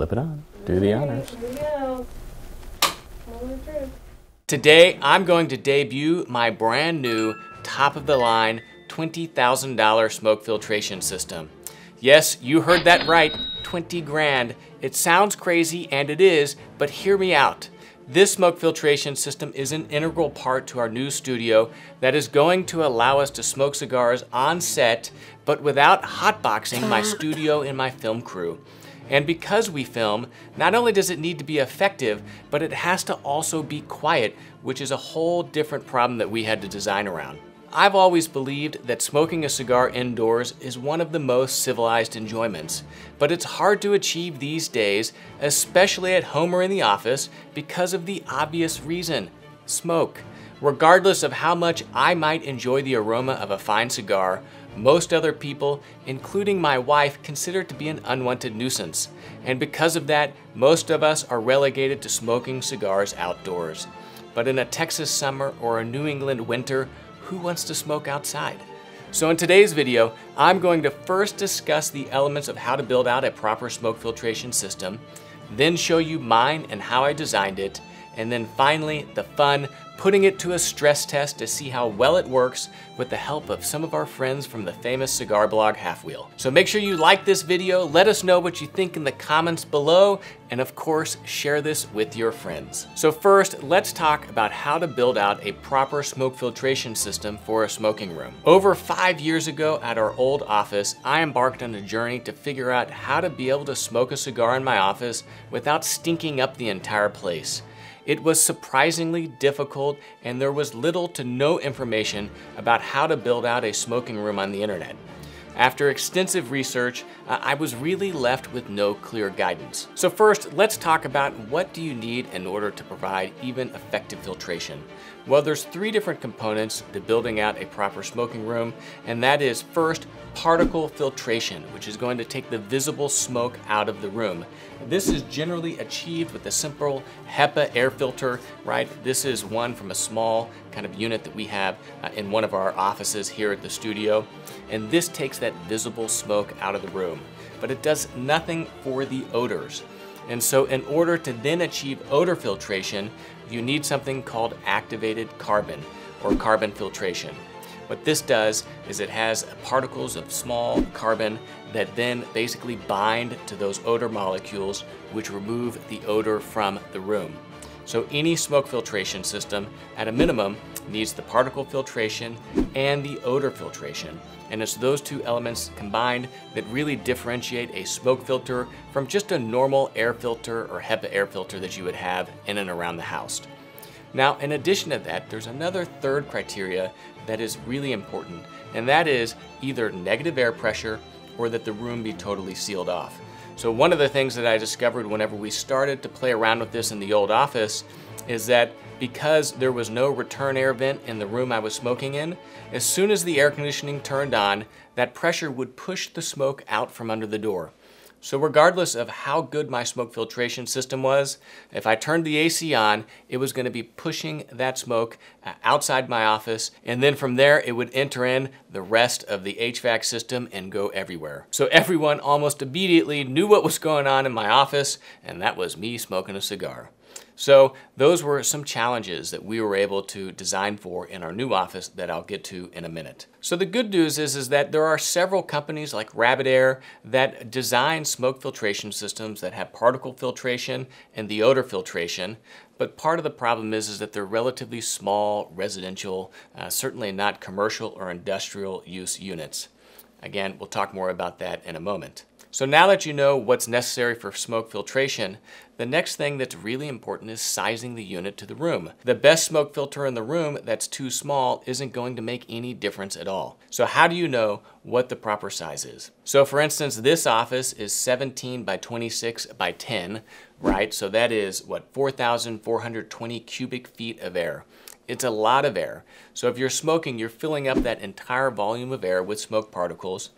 Flip it on. Do the honors. Here we go. Moment of truth. Today, I'm going to debut my brand new top-of-the-line $20,000 smoke filtration system. Yes, you heard that right, 20 grand. It sounds crazy, and it is, but hear me out. This smoke filtration system is an integral part to our new studio that is going to allow us to smoke cigars on set, but without hotboxing my studio and my film crew. And because we film, not only does it need to be effective, but it has to also be quiet, which is a whole different problem that we had to design around. I've always believed that smoking a cigar indoors is one of the most civilized enjoyments, but it's hard to achieve these days, especially at home or in the office, because of the obvious reason: smoke. Regardless of how much I might enjoy the aroma of a fine cigar, most other people, including my wife, consider it to be an unwanted nuisance. And because of that, most of us are relegated to smoking cigars outdoors. But in a Texas summer or a New England winter, who wants to smoke outside? So in today's video, I'm going to first discuss the elements of how to build out a proper smoke filtration system, then show you mine and how I designed it, and then finally the fun, putting it to a stress test to see how well it works with the help of some of our friends from the famous cigar blog Half Wheel. So make sure you like this video, let us know what you think in the comments below, and of course, share this with your friends. So first, let's talk about how to build out a proper smoke filtration system for a smoking room. Over 5 years ago at our old office, I embarked on a journey to figure out how to be able to smoke a cigar in my office without stinking up the entire place. It was surprisingly difficult, and there was little to no information about how to build out a smoking room on the internet. After extensive research, I was really left with no clear guidance. So first, let's talk about what do you need in order to provide even effective filtration. Well, there's 3 different components to building out a proper smoking room, and that is first, particle filtration, which is going to take the visible smoke out of the room. This is generally achieved with a simple HEPA air filter, right? This is one from a small kind of unit that we have in one of our offices here at the studio. And this takes that visible smoke out of the room, but it does nothing for the odors. And so in order to then achieve odor filtration, you need something called activated carbon or carbon filtration. What this does is it has particles of small carbon that then basically bind to those odor molecules, which remove the odor from the room. So any smoke filtration system, at a minimum, needs the particle filtration and the odor filtration. And it's those 2 elements combined that really differentiate a smoke filter from just a normal air filter or HEPA air filter that you would have in and around the house. Now, in addition to that, there's another 3rd criteria that is really important, and that is either negative air pressure or that the room be totally sealed off. So one of the things that I discovered whenever we started to play around with this in the old office is that because there was no return air vent in the room I was smoking in, as soon as the air conditioning turned on, that pressure would push the smoke out from under the door. So regardless of how good my smoke filtration system was, if I turned the AC on, it was going to be pushing that smoke outside my office, and then from there it would enter in the rest of the HVAC system and go everywhere. So everyone almost immediately knew what was going on in my office, and that was me smoking a cigar. So those were some challenges that we were able to design for in our new office that I'll get to in a minute. So the good news is that there are several companies like Rabbit Air that design smoke filtration systems that have particle filtration and the odor filtration. But part of the problem is that they're relatively small, residential, certainly not commercial or industrial use units. Again, we'll talk more about that in a moment. So now that you know what's necessary for smoke filtration, the next thing that's really important is sizing the unit to the room. The best smoke filter in the room that's too small isn't going to make any difference at all. So how do you know what the proper size is? So for instance, this office is 17 by 26 by 10, right? So that is, what, 4,420 cubic feet of air. It's a lot of air. So if you're smoking, you're filling up that entire volume of air with smoke particles.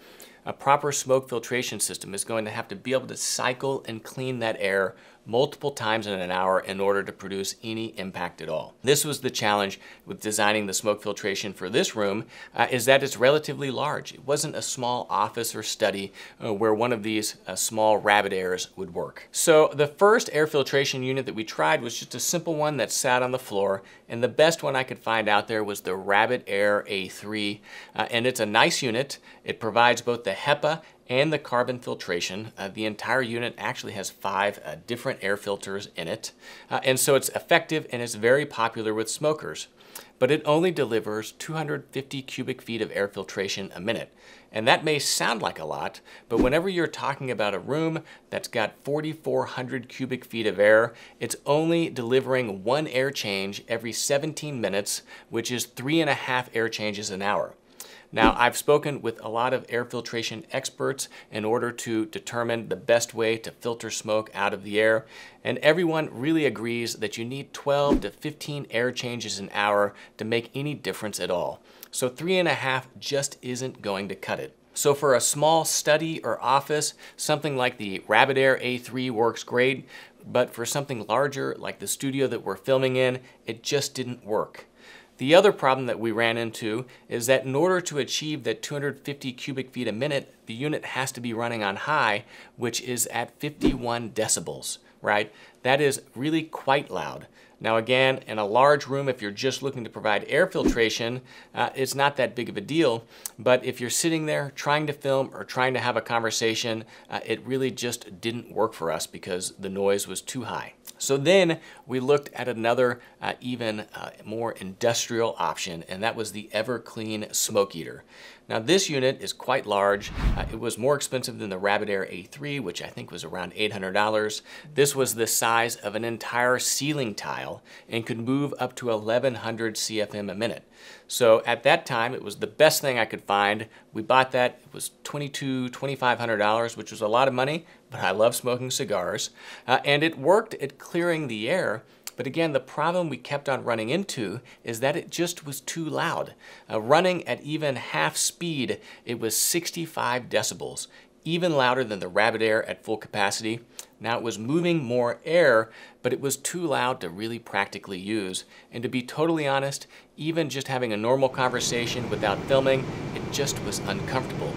A proper smoke filtration system is going to have to be able to cycle and clean that air multiple times in an hour in order to produce any impact at all. This was the challenge with designing the smoke filtration for this room, is that it's relatively large. It wasn't a small office or study where one of these small rabbit airs would work. So the first air filtration unit that we tried was just a simple one that sat on the floor, and the best one I could find out there was the Rabbit Air A3, and it's a nice unit. It provides both the HEPA and the carbon filtration. The entire unit actually has 5 different air filters in it, and so it's effective and it's very popular with smokers. But it only delivers 250 cubic feet of air filtration a minute. And that may sound like a lot, but whenever you're talking about a room that's got 4,400 cubic feet of air, it's only delivering 1 air change every 17 minutes, which is 3.5 air changes an hour. Now, I've spoken with a lot of air filtration experts in order to determine the best way to filter smoke out of the air, and everyone really agrees that you need 12 to 15 air changes an hour to make any difference at all. So 3.5 just isn't going to cut it. So for a small study or office, something like the Rabbit Air A3 works great, but for something larger like the studio that we're filming in, it just didn't work. The other problem that we ran into is that in order to achieve that 250 cubic feet a minute, the unit has to be running on high, which is at 51 decibels, right? That is really quite loud. Now again, in a large room, if you're just looking to provide air filtration, it's not that big of a deal. But if you're sitting there trying to film or trying to have a conversation, it really just didn't work for us because the noise was too high. So then we looked at another even more industrial option, and that was the Everclean Smoke Eater. Now this unit is quite large. It was more expensive than the Rabbit Air A3, which I think was around $800. This was the size of an entire ceiling tile and could move up to 1,100 CFM a minute. So at that time, it was the best thing I could find. We bought that. It was $2,500, which was a lot of money, but I love smoking cigars. And it worked at clearing the air. But again, the problem we kept on running into is that it just was too loud. Running at even half speed, it was 65 decibels, even louder than the Rabbit Air at full capacity. Now it was moving more air, but it was too loud to really practically use. And to be totally honest, even just having a normal conversation without filming, it just was uncomfortable.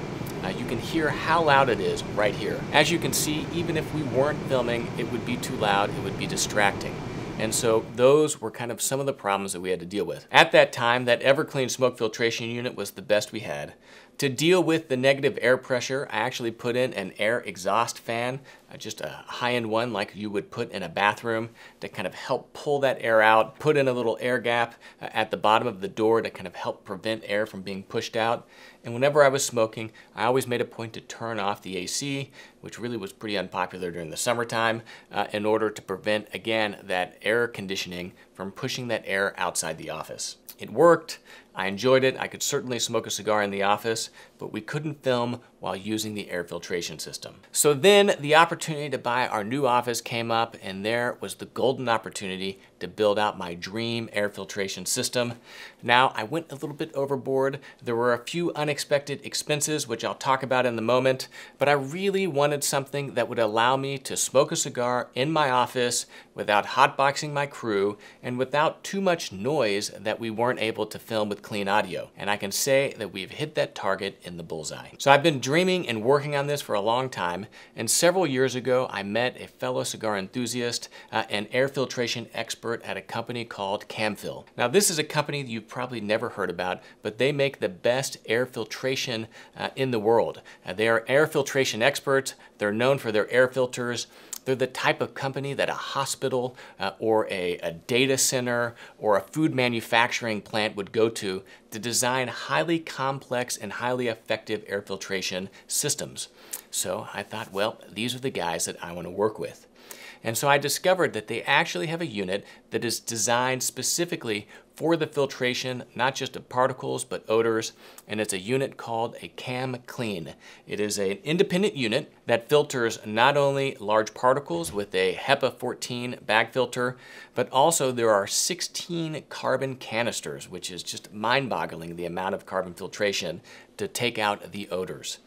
You can hear how loud it is right here. As you can see, even if we weren't filming, it would be too loud, it would be distracting. And so those were kind of some of the problems that we had to deal with. At that time, that Everclean smoke filtration unit was the best we had. To deal with the negative air pressure, I actually put in an air exhaust fan, just a high-end one like you would put in a bathroom to kind of help pull that air out. Put in a little air gap at the bottom of the door to kind of help prevent air from being pushed out. And whenever I was smoking, I always made a point to turn off the AC, which really was pretty unpopular during the summertime, in order to prevent, again, that air conditioning from pushing that air outside the office. It worked. I enjoyed it. I could certainly smoke a cigar in the office, but we couldn't film while using the air filtration system. So then the opportunity to buy our new office came up, and there was the golden opportunity to build out my dream air filtration system. Now, I went a little bit overboard. There were a few unexpected expenses, which I'll talk about in a moment, but I really wanted something that would allow me to smoke a cigar in my office without hotboxing my crew and without too much noise that we weren't able to film with clean audio. And I can say that we've hit that target in the bullseye. So I've been dreaming and working on this for a long time, and several years ago I met a fellow cigar enthusiast and air filtration expert at a company called Camfil. Now this is a company that you've probably never heard about, but they make the best air filtration in the world. They are air filtration experts. They're known for their air filters. They're the type of company that a hospital or a data center or a food manufacturing plant would go to design highly complex and highly effective air filtration systems. So I thought, well, these are the guys that I want to work with. And so I discovered that they actually have a unit that is designed specifically for the filtration, not just of particles, but odors, and it's a unit called a CamClean. It is an independent unit that filters not only large particles with a HEPA 14 bag filter, but also there are 16 carbon canisters, which is just mind-boggling the amount of carbon filtration to take out the odors.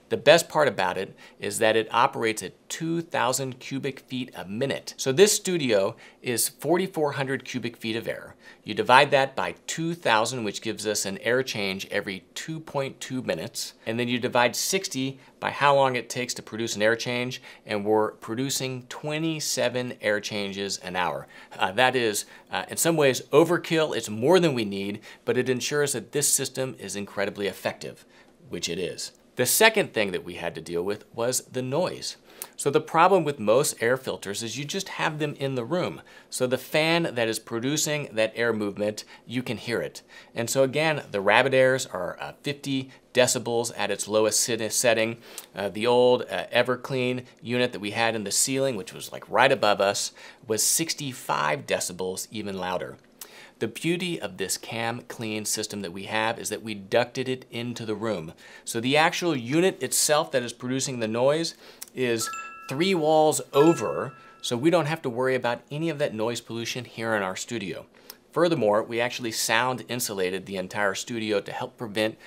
The best part about it is that it operates at 2,000 cubic feet a minute. So this studio is 4,400 cubic feet of air. You divide that by 2,000, which gives us an air change every 2.2 minutes. And then you divide 60 by how long it takes to produce an air change, and we're producing 27 air changes an hour. That is, in some ways, overkill. It's more than we need, but it ensures that this system is incredibly effective, which it is. The second thing that we had to deal with was the noise. So the problem with most air filters is you just have them in the room. So the fan that is producing that air movement, you can hear it. And so again, the Rabbit Airs are 50 decibels at its lowest setting. The old Everclean unit that we had in the ceiling, which was like right above us, was 65 decibels, even louder. The beauty of this CamClean system that we have is that we ducted it into the room. So the actual unit itself that is producing the noise is 3 walls over, so we don't have to worry about any of that noise pollution here in our studio. Furthermore, we actually sound insulated the entire studio to help prevent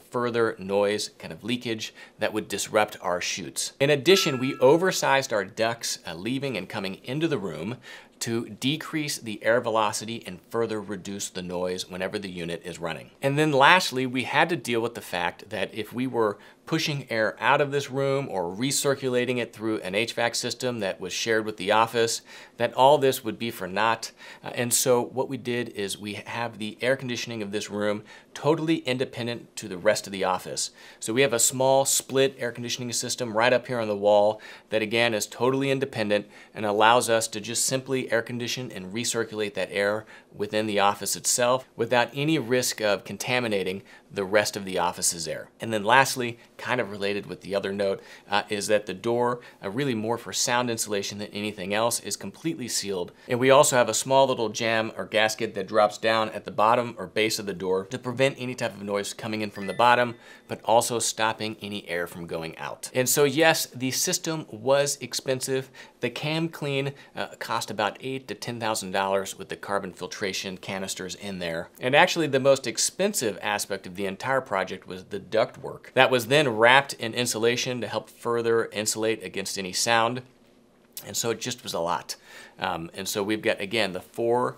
further noise kind of leakage that would disrupt our shoots. In addition, we oversized our ducts leaving and coming into the room to decrease the air velocity and further reduce the noise whenever the unit is running. And then lastly, we had to deal with the fact that if we were pushing air out of this room or recirculating it through an HVAC system that was shared with the office, that all this would be for naught. And so what we did is we have the air conditioning of this room totally independent to the rest of the office. So we have a small split air conditioning system right up here on the wall that again is totally independent and allows us to just simply air condition and recirculate that air within the office itself without any risk of contaminating the rest of the office's air. And then lastly, kind of related with the other note, is that the door, really more for sound insulation than anything else, is completely sealed. And we also have a small little jamb or gasket that drops down at the bottom or base of the door to prevent any type of noise coming in from the bottom, but also stopping any air from going out. And so yes, the system was expensive. The CamClean cost about $8,000 to $10,000 with the carbon filtration canisters in there. And actually the most expensive aspect of the entire project was the ductwork. That was then wrapped in insulation to help further insulate against any sound. And so it just was a lot. And so we've got, again, the 4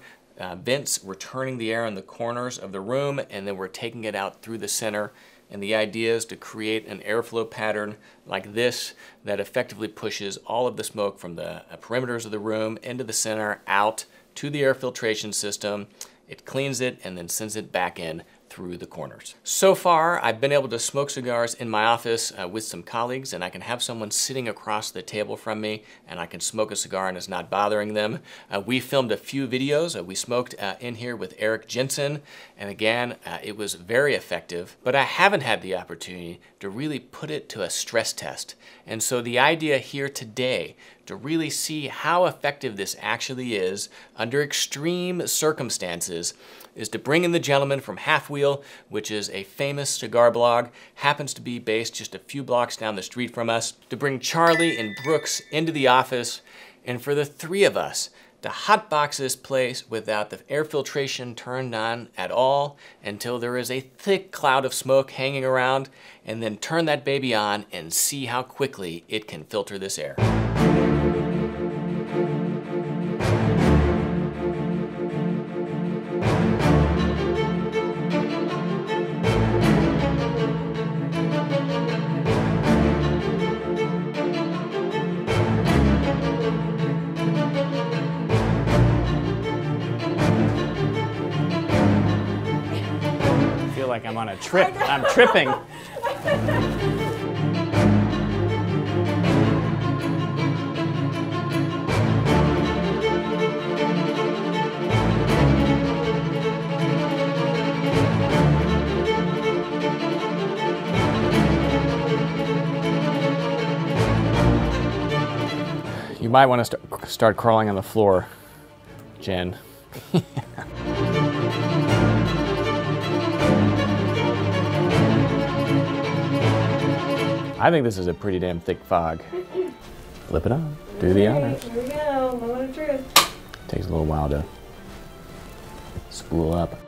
vents returning the air in the corners of the room, and then we're taking it out through the center. And the idea is to create an airflow pattern like this that effectively pushes all of the smoke from the perimeters of the room into the center, out to the air filtration system. It cleans it and then sends it back in through the corners. So far, I've been able to smoke cigars in my office with some colleagues, and I can have someone sitting across the table from me and I can smoke a cigar and it's not bothering them. We filmed a few videos. We smoked in here with Eric Jensen, and again, it was very effective, but I haven't had the opportunity to really put it to a stress test. And so the idea here today to really see how effective this actually is under extreme circumstances is to bring in the gentleman from Half Wheel, which is a famous cigar blog, happens to be based just a few blocks down the street from us, to bring Charlie and Brooks into the office, and for the 3 of us to hotbox this place without the air filtration turned on at all until there is a thick cloud of smoke hanging around, and then turn that baby on and see how quickly it can filter this air. Like I'm on a trip. I'm tripping. You might want to start crawling on the floor, Jen. I think this is a pretty damn thick fog. Flip it on. Do the honors. Here we go. Moment of truth. Takes a little while to spool up.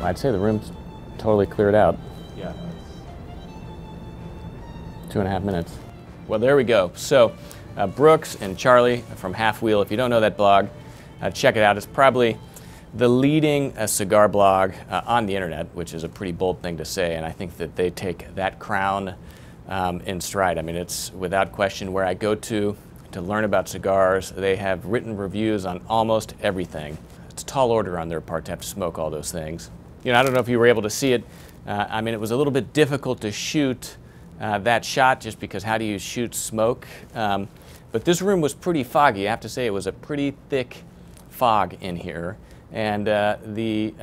I'd say the room's totally cleared out. Yeah. 2.5 minutes. Well, there we go. So Brooks and Charlie from Half Wheel, if you don't know that blog, check it out. It's probably the leading cigar blog on the internet, which is a pretty bold thing to say, and I think that they take that crown in stride. I mean, it's without question where I go to learn about cigars. They have written reviews on almost everything. It's a tall order on their part to have to smoke all those things. You know, I don't know if you were able to see it. I mean, it was a little bit difficult to shoot that shot just because how do you shoot smoke? But this room was pretty foggy. I have to say it was a pretty thick fog in here. And the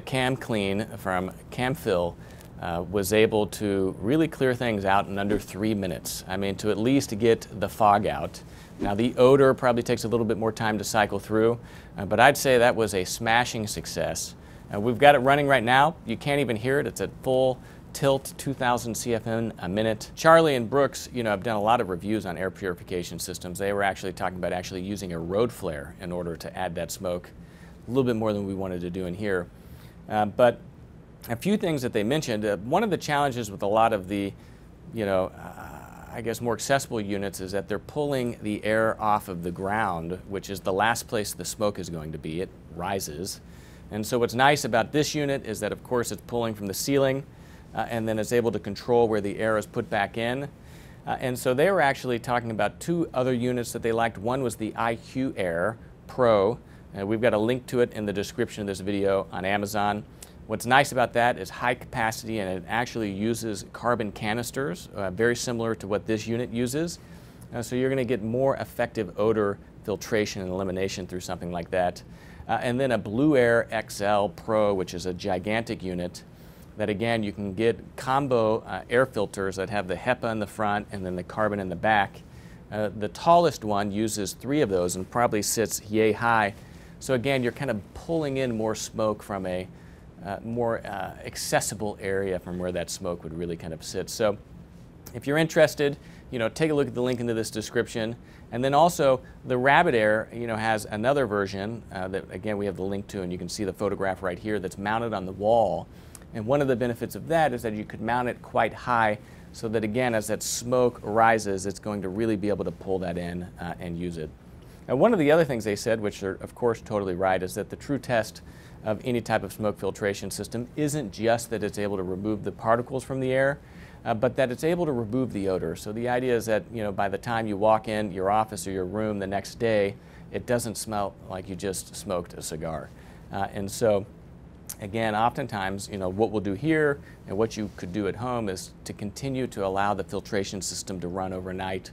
Cam Clean from Camphil was able to really clear things out in under 3 minutes. I mean, to at least get the fog out. Now, the odor probably takes a little bit more time to cycle through, but I'd say that was a smashing success. We've got it running right now. You can't even hear it. It's at full tilt, 2,000 CFM a minute. Charlie and Brooks, have done a lot of reviews on air purification systems. They were actually talking about actually using a road flare in order to add that smoke. A little bit more than we wanted to do in here. But a few things that they mentioned. One of the challenges with a lot of the, I guess more accessible units is that they're pulling the air off of the ground, which is the last place the smoke is going to be. It rises. And so what's nice about this unit is that, of course, it's pulling from the ceiling and then it's able to control where the air is put back in. And so they were actually talking about 2 other units that they liked. One was the IQ Air Pro. We've got a link to it in the description of this video on Amazon. What's nice about that is high capacity, and it actually uses carbon canisters, very similar to what this unit uses. So you're going to get more effective odor filtration and elimination through something like that. And then a Blue Air XL Pro, which is a gigantic unit that, again, you can get combo air filters that have the HEPA in the front and then the carbon in the back. The tallest one uses 3 of those and probably sits yay high. So again, you're kind of pulling in more smoke from a more accessible area from where that smoke would really kind of sit. So if you're interested, take a look at the link into this description. And then also the Rabbit Air, has another version that, again, we have the link to, and you can see the photograph right here that's mounted on the wall. And one of the benefits of that is that you could mount it quite high so that, again, as that smoke rises, it's going to really be able to pull that in and use it. And one of the other things they said, which are, of course, totally right, is that the true test of any type of smoke filtration system isn't just that it's able to remove the particles from the air, but that it's able to remove the odor. So the idea is that, by the time you walk in your office or your room the next day, it doesn't smell like you just smoked a cigar. And so, again, oftentimes, what we'll do here and what you could do at home is to continue to allow the filtration system to run overnight,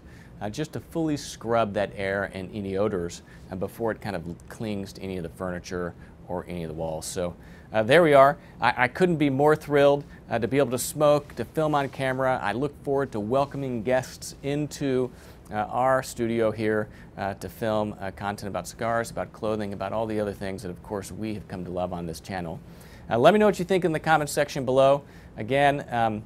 just to fully scrub that air and any odors before it kind of clings to any of the furniture or any of the walls. So there we are. I couldn't be more thrilled to be able to smoke, to film on camera. I look forward to welcoming guests into our studio here to film content about cigars, about clothing, about all the other things that, of course, we have come to love on this channel. Let me know what you think in the comments section below. Again,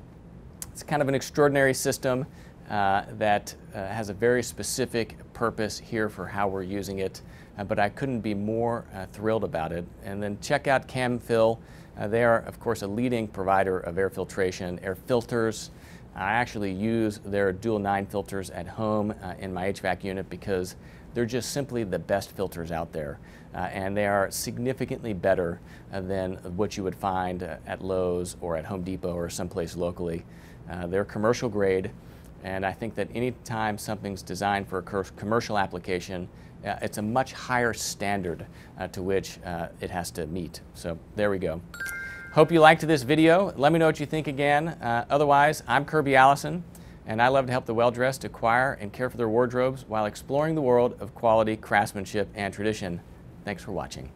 it's kind of an extraordinary system that has a very specific purpose here for how we're using it, but I couldn't be more thrilled about it. And then check out Camphil. They are, of course, a leading provider of air filtration, air filters. I actually use their Dual 9 filters at home in my HVAC unit because they're just simply the best filters out there. And they are significantly better than what you would find at Lowe's or at Home Depot or someplace locally. They're commercial grade, and I think that any time something's designed for a commercial application, it's a much higher standard to which it has to meet. So there we go. Hope you liked this video. Let me know what you think again. Otherwise, I'm Kirby Allison, and I love to help the well-dressed acquire and care for their wardrobes while exploring the world of quality, craftsmanship, and tradition. Thanks for watching.